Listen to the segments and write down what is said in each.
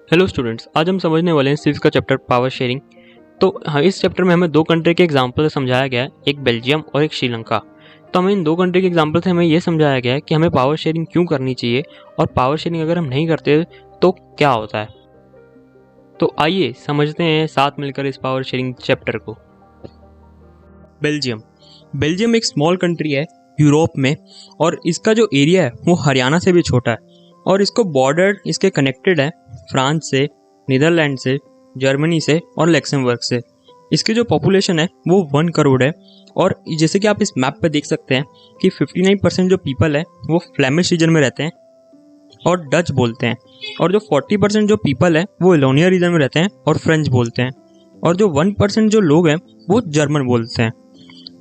Hello students, आज हम समझने वाले हैं सिविक्स का चैप्टर पावर शेयरिंग। तो इस चैप्टर में हमें दो कंट्री के एग्जाम्पल से समझाया गया है, एक बेल्जियम और एक श्रीलंका। तो हमें इन दो कंट्री के एग्जाम्पल से हमें ये समझाया गया है कि हमें पावर शेयरिंग क्यों करनी चाहिए और पावर शेयरिंग अगर हम नहीं करते तो क्या होता है। तो आइए समझते हैं साथ मिलकर इस पावर शेयरिंग चैप्टर को। बेल्जियम एक स्मॉल कंट्री है यूरोप में, और इसका जो एरिया है वो हरियाणा से भी छोटा है, और इसको बॉर्डर इसके कनेक्टेड है फ्रांस से, नीदरलैंड से, जर्मनी से और लक्समबर्ग से। इसकी जो पॉपुलेशन है वो 1 करोड़ है, और जैसे कि आप इस मैप पे देख सकते हैं कि 59% जो पीपल है वो फ्लेमिश रीजन में रहते हैं और डच बोलते हैं, और जो 40% जो पीपल है वो वलोनिया रीजन में रहते हैं और फ्रेंच बोलते हैं, और जो 1% जो लोग हैं वो जर्मन बोलते हैं।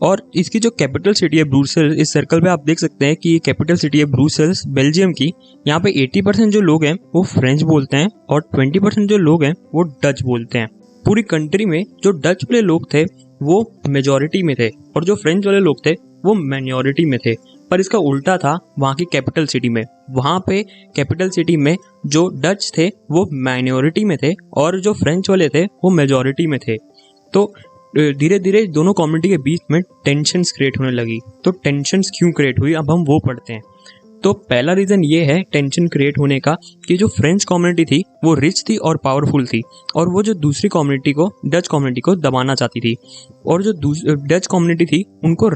और इसकी जो कैपिटल सिटी है ब्रुसेल्स, इस सर्कल पे आप देख सकते हैं कि ये कैपिटल सिटी है ब्रुसेल्स बेल्जियम की। यहाँ पे 80% जो लोग हैं वो फ्रेंच बोलते हैं और 20% जो लोग हैं वो डच बोलते हैं। पूरी कंट्री में जो डच वाले लोग थे वो मेजॉरिटी में थे और जो फ्रेंच वाले लोग थे वो माइनॉरिटी में थे। पर इसका उल्टा था वहाँ की कैपिटल सिटी में। वहाँ पे कैपिटल सिटी में जो डच थे वो माइनॉरिटी में थे और जो फ्रेंच वाले थे वो मेजॉरिटी में थे। तो धीरे धीरे दोनों कम्युनिटी के बीच में टेंशन्स क्रिएट होने लगी। तो टेंशन्स क्यों क्रिएट हुई, अब हम वो पढ़ते हैं। तो पहला रीज़न ये है टेंशन क्रिएट होने का कि जो फ्रेंच कम्युनिटी थी वो रिच थी और पावरफुल थी, और वो जो दूसरी कम्युनिटी को, डच कम्युनिटी को दबाना चाहती थी। और जो डच कम्युनिटी थी उनको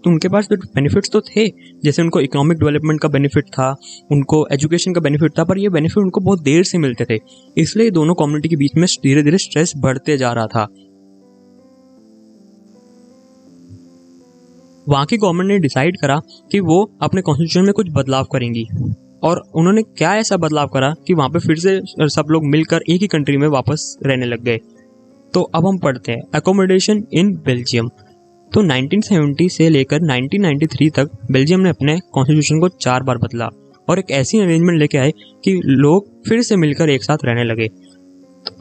उनके पास तो बेनिफिट्स तो थे, जैसे उनको इकोनॉमिक डेवलपमेंट का बेनिफिट था, उनको एजुकेशन का बेनिफिट था, पर ये बेनिफिट उनको बहुत देर से मिलते थे। इसलिए दोनों कम्युनिटी के बीच में धीरे धीरे स्ट्रेस बढ़ते जा रहा था। वहाँ की गवर्नमेंट ने डिसाइड करा कि वो अपने कॉन्स्टिट्यूशन में कुछ बदलाव करेंगी, और उन्होंने क्या ऐसा बदलाव करा कि वहाँ पे फिर से सब लोग मिलकर एक ही कंट्री में वापस रहने लग गए। तो अब हम पढ़ते हैं अकोमोडेशन इन बेल्जियम। तो 1970 से लेकर 1993 तक बेल्जियम ने अपने कॉन्स्टिट्यूशन को 4 बार बदला और एक ऐसी अरेंजमेंट लेके आए कि लोग फिर से मिलकर एक साथ रहने लगे।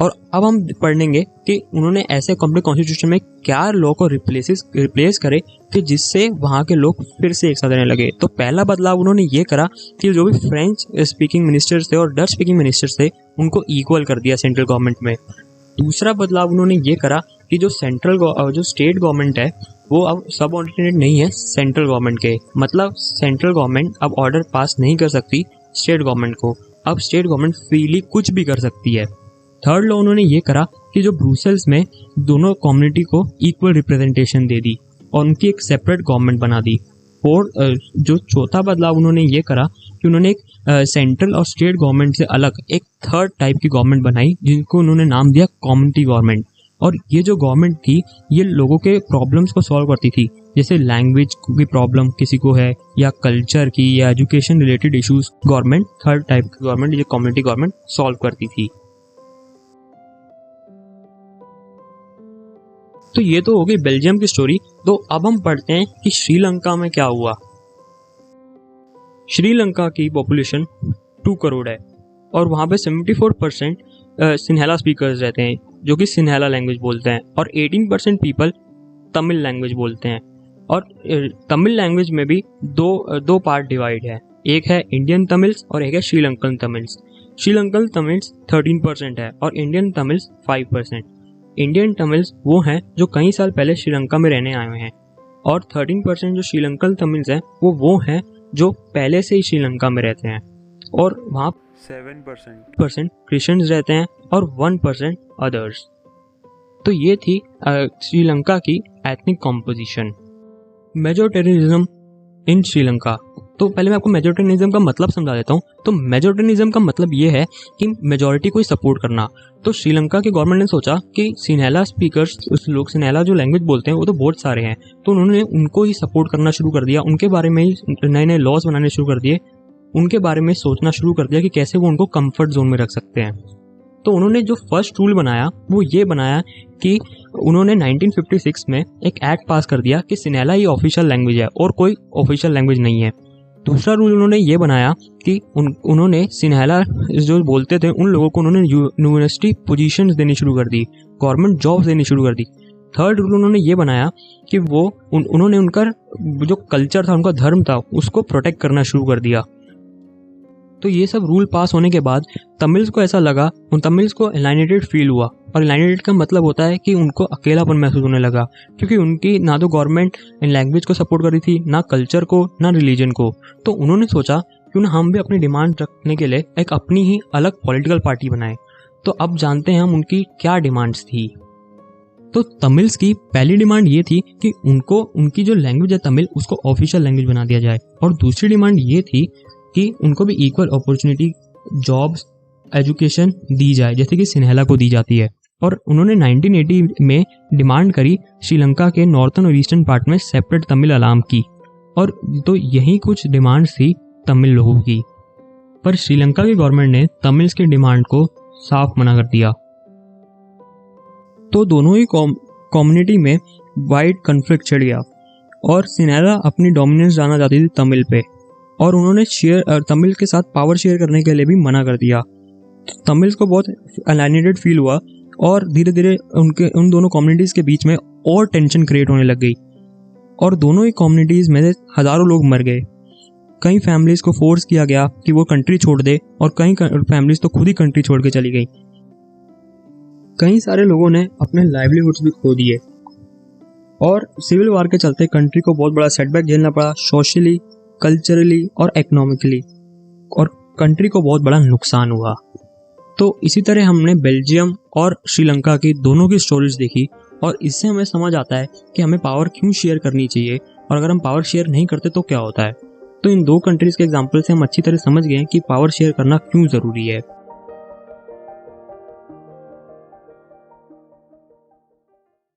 और अब हम पढ़ेंगे कि उन्होंने ऐसे अपने कॉन्स्टिट्यूशन में क्या लॉ को रिप्लेस करे कि जिससे वहाँ के लोग फिर से एक साथ रहने लगे। तो पहला बदलाव उन्होंने ये करा कि जो भी फ्रेंच स्पीकिंग मिनिस्टर्स थे और डच स्पीकिंग मिनिस्टर्स थे उनको इक्वल कर दिया सेंट्रल गवर्नमेंट में। दूसरा बदलाव उन्होंने ये करा कि जो स्टेट गवर्नमेंट है वो अब सब ऑर्डिनेट नहीं है सेंट्रल गवर्नमेंट के, मतलब सेंट्रल गवर्नमेंट अब ऑर्डर पास नहीं कर सकती स्टेट गवर्नमेंट को, अब स्टेट गवर्नमेंट फ्रीली कुछ भी कर सकती है। थर्ड लॉ उन्होंने ये करा कि जो ब्रुसेल्स में दोनों कम्युनिटी को इक्वल रिप्रेजेंटेशन दे दी और उनकी एक सेपरेट गवर्नमेंट बना दी। और जो चौथा बदलाव उन्होंने ये करा कि उन्होंने एक सेंट्रल और स्टेट गवर्नमेंट से अलग एक थर्ड टाइप की गवर्नमेंट बनाई जिनको उन्होंने नाम दिया कम्युनिटी गवर्नमेंट। और ये जो गवर्नमेंट थी ये लोगों के प्रॉब्लम्स को सॉल्व करती थी, जैसे लैंग्वेज की प्रॉब्लम किसी को है या कल्चर की या education related issues, government third type की गवर्नमेंट ये कम्युनिटी गवर्नमेंट सॉल्व करती थी। तो ये तो हो गई बेल्जियम की स्टोरी। तो अब हम पढ़ते हैं कि श्रीलंका में क्या हुआ। श्रीलंका की पॉपुलेशन 2 करोड़ है और वहाँ पे 74% सिन्हाला स्पीकर्स रहते हैं जो कि सिन्हाला लैंग्वेज बोलते हैं, और 18% पीपल तमिल लैंग्वेज बोलते हैं। और तमिल लैंग्वेज में भी दो पार्ट डिवाइड है, एक है इंडियन तमिल्स और एक है श्रीलंकन तमिल्स। श्रीलंकन तमिल्स 13% है और इंडियन तमिल्स 5%। इंडियन तमिल्स वो हैं जो कई साल पहले श्रीलंका में रहने आए हुए हैं, और 13% जो श्रीलंकन तमिल्स हैं वो हैं जो पहले से ही श्रीलंका में रहते हैं, और वहाँ 7% क्रिश्चियंस रहते हैं और 1% अदर्स। तो ये थी श्रीलंका की एथनिक कॉम्पोजिशन। मेजोरिटेरिज्म इन श्रीलंका। तो पहले मैं आपको मेजोरिटेरिज्म का मतलब समझा देता हूँ। तो मेजोरिटेरिज्म का मतलब ये है कि मेजोरिटी को ही सपोर्ट करना। तो श्रीलंका की गवर्नमेंट ने सोचा कि सिन्हाला स्पीकर्स, उस लोग सिन्हाला जो लैंग्वेज बोलते हैं वो तो बहुत सारे हैं, तो उन्होंने उनको ही सपोर्ट करना शुरू कर दिया, उनके बारे में ही नए नए लॉज बनाने शुरू कर दिए, उनके बारे में सोचना शुरू कर दिया कि कैसे वो उनको कंफर्ट जोन में रख सकते हैं। तो उन्होंने जो फर्स्ट रूल बनाया वो ये बनाया कि उन्होंने 1956 में एक एक्ट पास कर दिया कि सिन्हाला ही ऑफिशियल लैंग्वेज है और कोई ऑफिशियल लैंग्वेज नहीं है। दूसरा रूल उन्होंने ये बनाया कि उन्होंने सिन्हाला जो बोलते थे उन लोगों को उन्होंने यूनिवर्सिटी पोजीशंस देनी शुरू कर दी, गवर्नमेंट जॉब्स देनी शुरू कर दी। थर्ड रूल उन्होंने ये बनाया कि वो उन्होंने उनका जो कल्चर था, उनका धर्म था, उसको प्रोटेक्ट करना शुरू कर दिया। तो ये सब रूल पास होने के बाद तमिल्स को ऐसा लगा, उन तमिल्स को एलाइनेटेड फील हुआ। और एलाइनेटेड का मतलब होता है कि उनको अकेलापन महसूस होने लगा, क्योंकि उनकी ना तो गवर्नमेंट इन लैंग्वेज को सपोर्ट कर रही थी, ना कल्चर को, ना रिलीजन को। तो उन्होंने सोचा क्यों ना हम भी अपनी डिमांड रखने के लिए एक अपनी ही अलग पॉलिटिकल पार्टी बनाए। तो अब जानते हैं हम उनकी क्या डिमांड्स थी। तो तमिल्स की पहली डिमांड ये थी कि उनको उनकी जो लैंग्वेज है तमिल, उसको ऑफिशियल लैंग्वेज बना दिया जाए। और दूसरी डिमांड ये थी कि उनको भी इक्वल अपॉर्चुनिटी, जॉब्स, एजुकेशन दी जाए, जैसे कि सिन्हला को दी जाती है। और उन्होंने 1980 में डिमांड करी श्रीलंका के नॉर्थर्न और ईस्टर्न पार्ट में सेपरेट तमिल अलाम की। और तो यही कुछ डिमांड्स थी तमिल लोगों की। पर श्रीलंका की गवर्नमेंट ने तमिल्स की डिमांड को साफ मना कर दिया। तो दोनों ही कम्युनिटी में वाइड कन्फ्लिक्ट छिड़ गया और सिन्हला अपनी डोमिनेंस जाना चाहती थी तमिल पे, और उन्होंने तमिल के साथ पावर शेयर करने के लिए भी मना कर दिया। तमिल्स को बहुत एलाइनेटेड फील हुआ और धीरे धीरे उन दोनों कम्युनिटीज़ के बीच में और टेंशन क्रिएट होने लग गई। और दोनों ही कम्युनिटीज़ में हज़ारों लोग मर गए। कई फैमिलीज़ को फोर्स किया गया कि वो कंट्री छोड़ दे, और कई फैमिलीज़ तो खुद ही कंट्री छोड़ के चली गई। कई सारे लोगों ने अपने लाइवलीहुड्स भी खो दिए, और सिविल वार के चलते कंट्री को बहुत बड़ा सेटबैक झेलना पड़ा, सोशली, कल्चरली और इकोनॉमिकली, और कंट्री को बहुत बड़ा नुकसान हुआ। तो इसी तरह हमने बेल्जियम और श्रीलंका की दोनों की स्टोरीज देखी, और इससे हमें समझ आता है कि हमें पावर क्यों शेयर करनी चाहिए, और अगर हम पावर शेयर नहीं करते तो क्या होता है। तो इन दो कंट्रीज़ के एग्जाम्पल से हम अच्छी तरह समझ गए कि पावर शेयर करना क्यों ज़रूरी है।